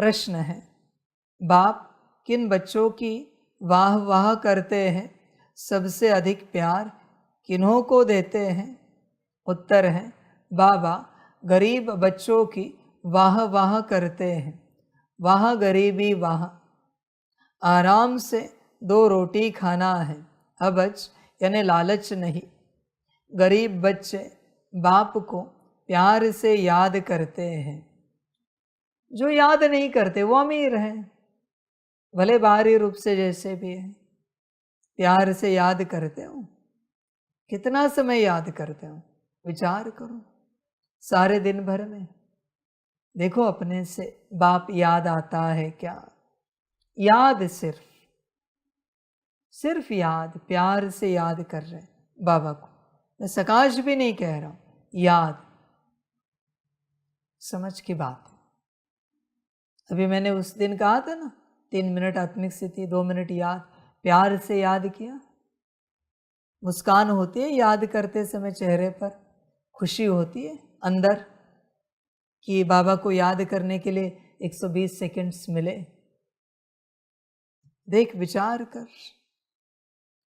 प्रश्न है, बाप किन बच्चों की वाह वाह करते हैं, सबसे अधिक प्यार किन्हों को देते हैं? उत्तर है, बाबा गरीब बच्चों की वाह वाह करते हैं। वाह गरीबी वाह, आराम से 2 रोटी खाना है, हबच यानी लालच नहीं। गरीब बच्चे बाप को प्यार से याद करते हैं। जो याद नहीं करते वो अमीर हैं, भले बाहरी रूप से जैसे भी हैं, प्यार से याद करते हो। कितना समय याद करते हो? विचार करो। सारे दिन भर में देखो अपने से बाप याद आता है क्या? याद सिर्फ याद, प्यार से याद कर रहे हैं बाबा को। मैं सकाश भी नहीं कह रहा हूं, याद। समझ की बात है। अभी मैंने उस दिन कहा था ना, 3 मिनट आत्मिक स्थिति, 2 मिनट याद। प्यार से याद किया, मुस्कान होती है याद करते समय, चेहरे पर खुशी होती है अंदर कि बाबा को याद करने के लिए 120 सेकंड्स मिले। देख, विचार कर,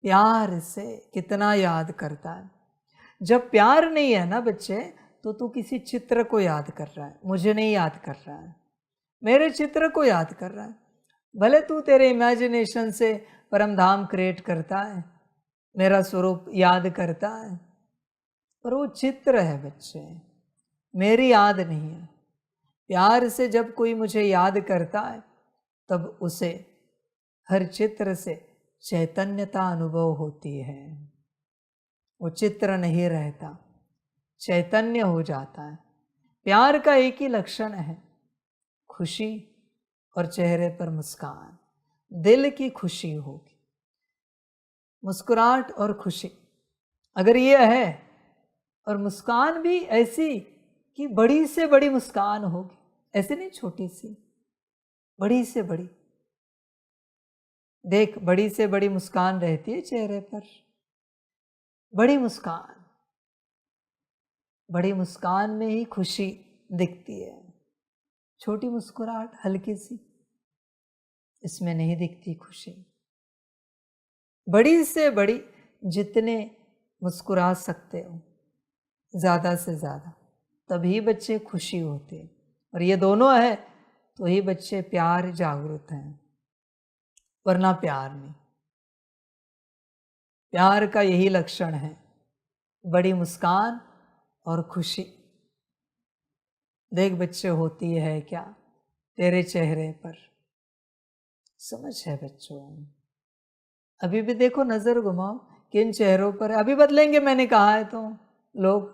प्यार से कितना याद करता है। जब प्यार नहीं है ना बच्चे, तो तू किसी चित्र को याद कर रहा है, मुझे नहीं याद कर रहा है, मेरे चित्र को याद कर रहा है। भले तू तेरे इमेजिनेशन से परम धाम क्रिएट करता है, मेरा स्वरूप याद करता है, पर वो चित्र है बच्चे, मेरी याद नहीं है। प्यार से जब कोई मुझे याद करता है, तब उसे हर चित्र से चैतन्यता अनुभव होती है। वो चित्र नहीं रहता, चैतन्य हो जाता है। प्यार का एक ही लक्षण है, खुशी और चेहरे पर मुस्कान। दिल की खुशी होगी, मुस्कुराहट और खुशी अगर ये है, और मुस्कान भी ऐसी कि बड़ी से बड़ी मुस्कान होगी, ऐसे नहीं छोटी सी, बड़ी से बड़ी। देख, बड़ी से बड़ी मुस्कान रहती है चेहरे पर, बड़ी मुस्कान, बड़ी मुस्कान में ही खुशी दिखती है। छोटी मुस्कुराहट हल्की सी, इसमें नहीं दिखती खुशी। बड़ी से बड़ी जितने मुस्कुरा सकते हो ज़्यादा से ज़्यादा, तभी बच्चे खुशी होते हैं। और ये दोनों है तो ही बच्चे प्यार जागृत हैं, वरना प्यार नहीं। प्यार का यही लक्षण है, बड़ी मुस्कान और खुशी। देख बच्चे, होती है क्या तेरे चेहरे पर? समझ है बच्चों? अभी भी देखो, नजर घुमाओ, किन चेहरों पर है? अभी बदलेंगे मैंने कहा है तो लोग,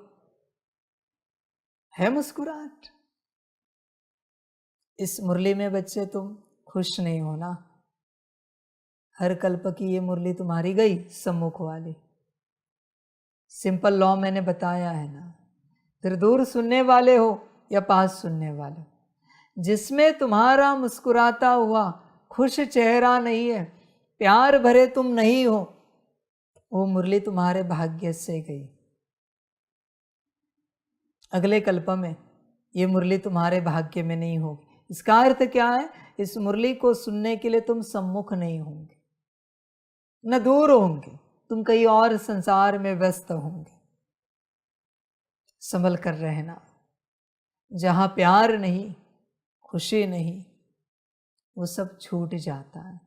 है मुस्कुराहट। इस मुरली में बच्चे तुम खुश नहीं हो ना? हर कल्प की ये मुरली तुम्हारी गई सम्मुख वाली। सिंपल लॉ मैंने बताया है ना। फिर दूर सुनने वाले हो या पास सुनने वाले, जिसमें तुम्हारा मुस्कुराता हुआ खुश चेहरा नहीं है, प्यार भरे तुम नहीं हो, वो मुरली तुम्हारे भाग्य से गई। अगले कल्प में ये मुरली तुम्हारे भाग्य में नहीं होगी। इसका अर्थ क्या है? इस मुरली को सुनने के लिए तुम सम्मुख नहीं होंगे, न दूर होंगे, तुम कहीं और संसार में व्यस्त होंगे। संभल कर रहना। जहां प्यार नहीं, खुशी नहीं, वो सब छूट जाता है,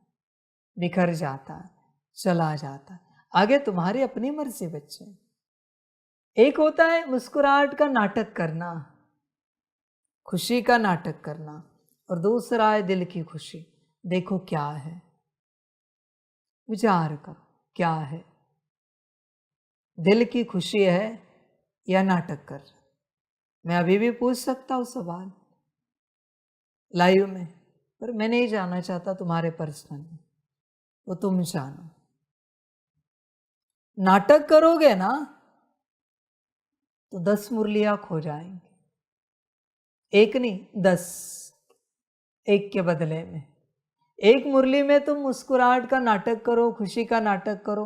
बिखर जाता है, चला जाता है। आगे तुम्हारी अपनी मर्जी बच्चे। एक होता है मुस्कुराहट का नाटक करना, खुशी का नाटक करना, और दूसरा है दिल की खुशी। देखो क्या है, विचार करो क्या है? दिल की खुशी है या नाटक कर? मैं अभी भी पूछ सकता हूं सवाल लाइव में, पर मैं नहीं जानना चाहता तुम्हारे पर्सनल में, वो तुम जानो। नाटक करोगे ना तो 10 मुरलियां खो जाएंगे, एक नहीं 10, एक के बदले में। एक मुरली में तुम मुस्कुराहट का नाटक करो, खुशी का नाटक करो,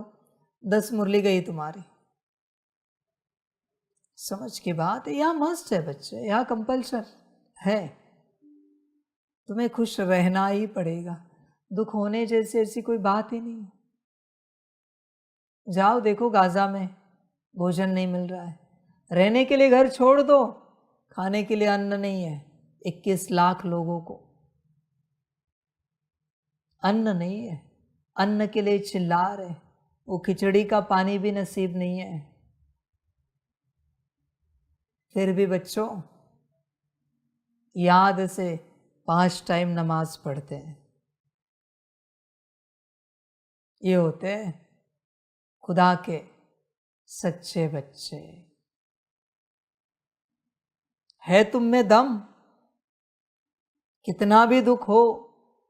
10 मुरली गई तुम्हारी। समझ की बात है। यहां मस्ट है बच्चे, यहां कंपल्सन है। तुम्हें खुश रहना ही पड़ेगा। दुख होने जैसी ऐसी कोई बात ही नहीं। जाओ देखो, गाजा में भोजन नहीं मिल रहा है, रहने के लिए घर छोड़ दो, खाने के लिए अन्न नहीं है। 21 लाख लोगों को अन्न नहीं है, अन्न के लिए चिल्ला रहे, वो खिचड़ी का पानी भी नसीब नहीं है। फिर भी बच्चों याद से 5 टाइम नमाज पढ़ते हैं। ये होते हैं खुदा के सच्चे बच्चे। है तुम में दम, कितना भी दुख हो,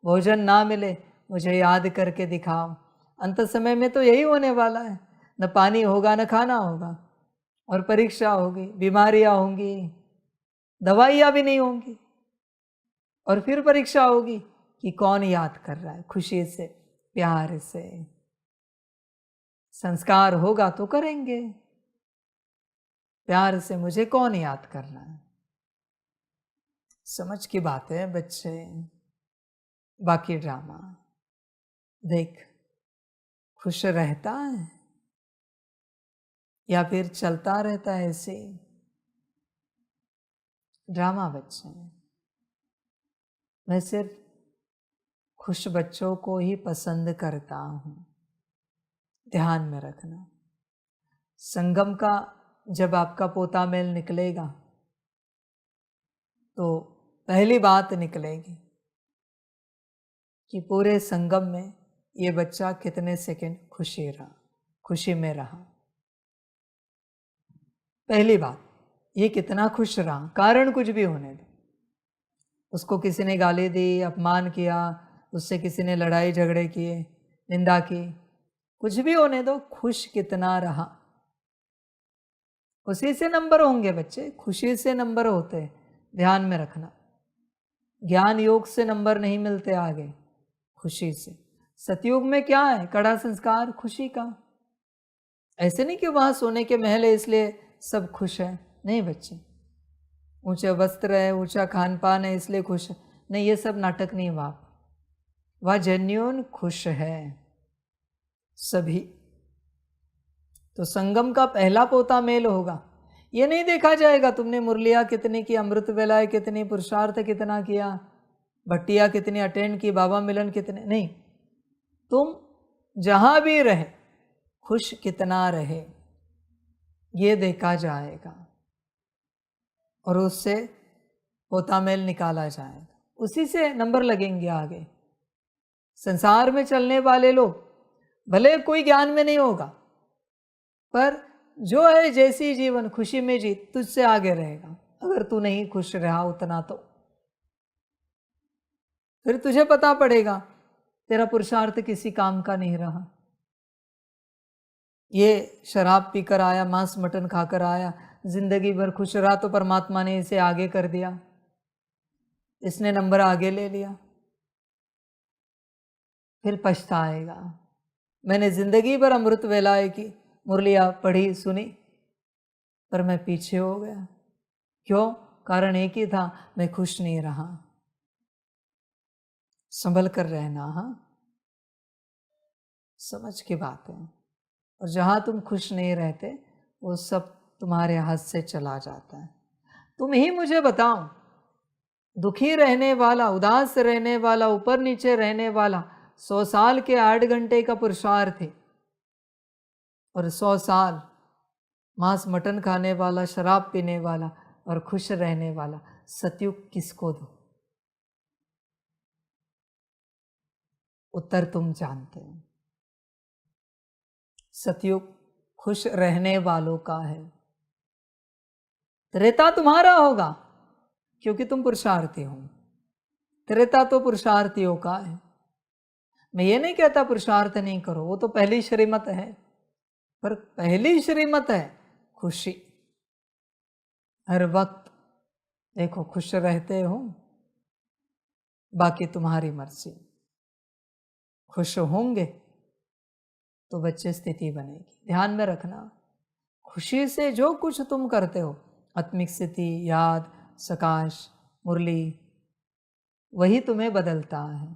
भोजन ना मिले, मुझे याद करके दिखाओ। अंत समय में तो यही होने वाला है, न पानी होगा न खाना होगा, और परीक्षा होगी, बीमारियां होंगी, दवाइयां भी नहीं होंगी, और फिर परीक्षा होगी कि कौन याद कर रहा है खुशी से, प्यार से। संस्कार होगा तो करेंगे, प्यार से मुझे कौन याद कर रहा है। समझ की बात है बच्चे। बाकी ड्रामा देख, खुश रहता है या फिर चलता रहता है ऐसे। ड्रामा बच्चे, मैं सिर्फ खुश बच्चों को ही पसंद करता हूं। ध्यान में रखना, संगम का जब आपका पोता मेल निकलेगा तो पहली बात निकलेगी कि पूरे संगम में ये बच्चा कितने सेकंड खुशी में रहा। पहली बात, ये कितना खुश रहा, कारण कुछ भी होने दो। उसको किसी ने गाली दी, अपमान किया, उससे किसी ने लड़ाई झगड़े किए, निंदा की, कुछ भी होने दो, खुश कितना रहा, उसी से नंबर होंगे बच्चे। खुशी से नंबर होते हैं, ध्यान में रखना। ज्ञान योग से नंबर नहीं मिलते आगे, खुशी से। सतयुग में क्या है, कड़ा संस्कार खुशी का। ऐसे नहीं कि वहां सोने के महल है इसलिए सब खुश है, नहीं बच्चे। ऊंचे वस्त्र है, ऊंचा खान पान है इसलिए खुश है, नहीं, ये सब नाटक नहीं। वह जेन्युइन खुश है सभी। तो संगम का पहला पोता मेल होगा। ये नहीं देखा जाएगा तुमने मुरलिया कितनी की, अमृत वेलाएं कितनी, पुरुषार्थ कितना किया, भट्टिया कितनी अटेंड की, बाबा मिलन कितने, नहीं। तुम जहां भी रहे खुश कितना रहे, ये देखा जाएगा और उससे पोता मेल निकाला जाएगा, उसी से नंबर लगेंगे आगे। संसार में चलने वाले लोग भले कोई ज्ञान में नहीं होगा, पर जो है जैसी जीवन खुशी में जी, तुझसे आगे रहेगा। अगर तू नहीं खुश रहा उतना तो फिर तुझे पता पड़ेगा तेरा पुरुषार्थ किसी काम का नहीं रहा। ये शराब पीकर आया, मांस मटन खाकर आया, जिंदगी भर खुश रहा तो परमात्मा ने इसे आगे कर दिया, इसने नंबर आगे ले लिया, फिर पछताएगा। मैंने जिंदगी भर अमृत वेलाएं की, मुरलिया पढ़ी सुनी, पर मैं पीछे हो गया। क्यों? कारण एक ही था, मैं खुश नहीं रहा। संभल कर रहना, हाँ, समझ की बात है। और जहां तुम खुश नहीं रहते वो सब तुम्हारे हाथ से चला जाता है। तुम ही मुझे बताओ, दुखी रहने वाला, उदास रहने वाला, ऊपर नीचे रहने वाला 100 साल के 8 घंटे का पुरुषार्थ है, और 100 साल मांस मटन खाने वाला, शराब पीने वाला और खुश रहने वाला, सतयुग किसको दो? उत्तर तुम जानते हो। सतयुग खुश रहने वालों का है। त्रेता तुम्हारा होगा क्योंकि तुम पुरुषार्थी हो। त्रेता तो पुरुषार्थियों का है। मैं ये नहीं कहता पुरुषार्थ नहीं करो, वो तो पहली श्रीमत है, पर पहली श्रीमत है खुशी। हर वक्त देखो खुश रहते हो, बाकी तुम्हारी मर्जी। खुश होंगे तो बच्चे स्थिति बनेगी। ध्यान में रखना, खुशी से जो कुछ तुम करते हो, आत्मिक स्थिति, याद, सकाश, मुरली, वही तुम्हें बदलता है,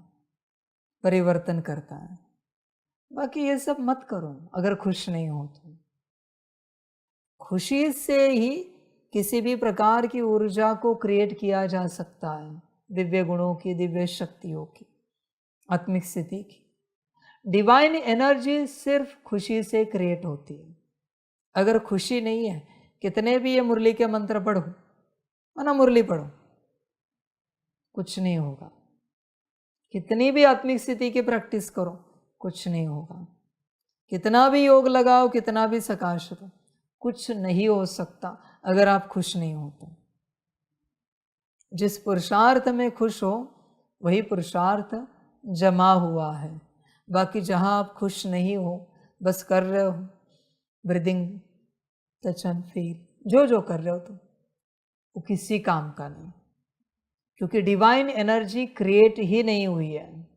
परिवर्तन करता है। बाकी ये सब मत करो अगर खुश नहीं हो तो। खुशी से ही किसी भी प्रकार की ऊर्जा को क्रिएट किया जा सकता है, दिव्य गुणों की, दिव्य शक्तियों की, आत्मिक स्थिति की। डिवाइन एनर्जी सिर्फ खुशी से क्रिएट होती है। अगर खुशी नहीं है, कितने भी ये मुरली के मंत्र पढ़ो, माना मुरली पढ़ो, कुछ नहीं होगा। कितनी भी आत्मिक स्थिति की प्रैक्टिस करो, कुछ नहीं होगा। कितना भी योग लगाओ, कितना भी सकाश करो, कुछ नहीं हो सकता अगर आप खुश नहीं हो तो। जिस पुरुषार्थ में खुश हो वही पुरुषार्थ जमा हुआ है। बाकी जहाँ आप खुश नहीं हो, बस कर रहे हो ब्रीदिंग, टच एंड फील, जो जो कर रहे हो तुम, वो किसी काम का नहीं, क्योंकि डिवाइन एनर्जी क्रिएट ही नहीं हुई है।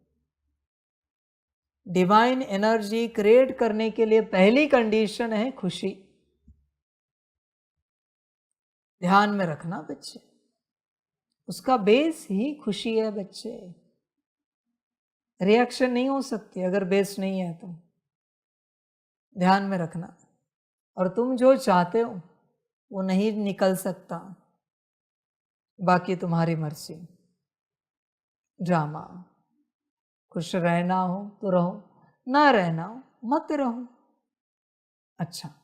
डिवाइन एनर्जी क्रिएट करने के लिए पहली कंडीशन है खुशी। ध्यान में रखना बच्चे, उसका बेस ही खुशी है बच्चे। रिएक्शन नहीं हो सकती अगर बेस नहीं है तो, ध्यान में रखना। और तुम जो चाहते हो वो नहीं निकल सकता, बाकी तुम्हारी मर्जी। ड्रामा, खुश रहना हो तो रहो, ना रहना हो मत रहो। अच्छा।